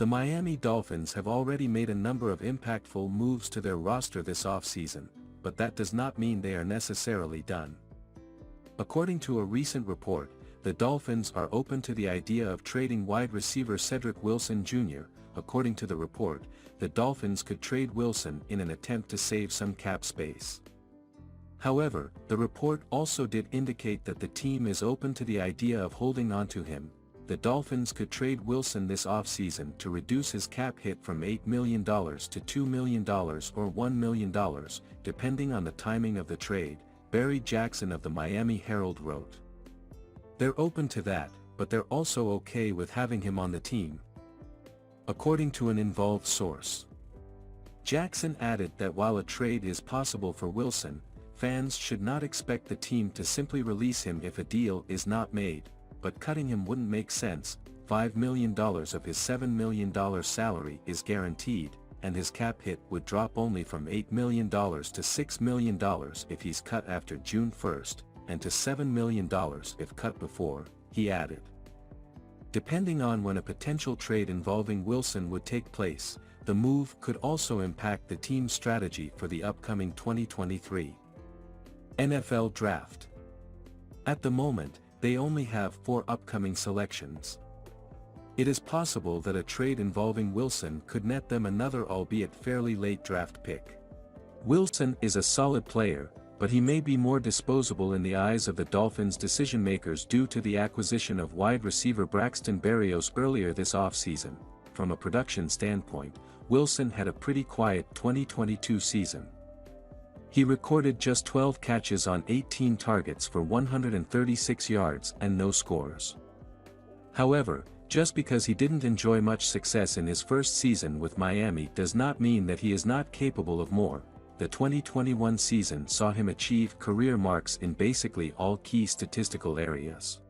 The Miami Dolphins have already made a number of impactful moves to their roster this offseason, but that does not mean they are necessarily done. According to a recent report, the Dolphins are open to the idea of trading wide receiver Cedrick Wilson Jr. According to the report, the Dolphins could trade Wilson in an attempt to save some cap space. However, the report also did indicate that the team is open to the idea of holding on to him. The Dolphins could trade Wilson this offseason to reduce his cap hit from $8 million to $2 million or $1 million, depending on the timing of the trade, Barry Jackson of the Miami Herald wrote. They're open to that, but they're also okay with having him on the team, according to an involved source. Jackson added that while a trade is possible for Wilson, fans should not expect the team to simply release him if a deal is not made, but cutting him wouldn't make sense. $5 million of his $7 million salary is guaranteed, and his cap hit would drop only from $8 million to $6 million if he's cut after June 1st, and to $7 million if cut before, he added. Depending on when a potential trade involving Wilson would take place, the move could also impact the team's strategy for the upcoming 2023 NFL Draft. At the moment, they only have 4 upcoming selections. It is possible that a trade involving Wilson could net them another albeit fairly late draft pick. Wilson is a solid player, but he may be more disposable in the eyes of the Dolphins' decision-makers due to the acquisition of wide receiver Braxton Berrios earlier this offseason. From a production standpoint, Wilson had a pretty quiet 2022 season. He recorded just 12 catches on 18 targets for 136 yards and no scores. However, just because he didn't enjoy much success in his first season with Miami does not mean that he is not capable of more. The 2021 season saw him achieve career marks in basically all key statistical areas.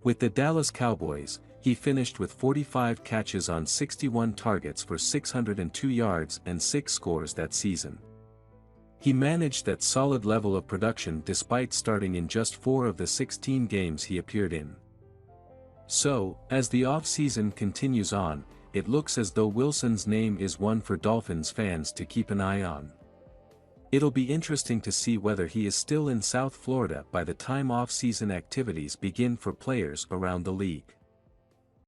With the Dallas Cowboys, he finished with 45 catches on 61 targets for 602 yards and 6 scores that season. He managed that solid level of production despite starting in just 4 of the 16 games he appeared in. So, as the off-season continues on, it looks as though Wilson's name is one for Dolphins fans to keep an eye on. It'll be interesting to see whether he is still in South Florida by the time off-season activities begin for players around the league.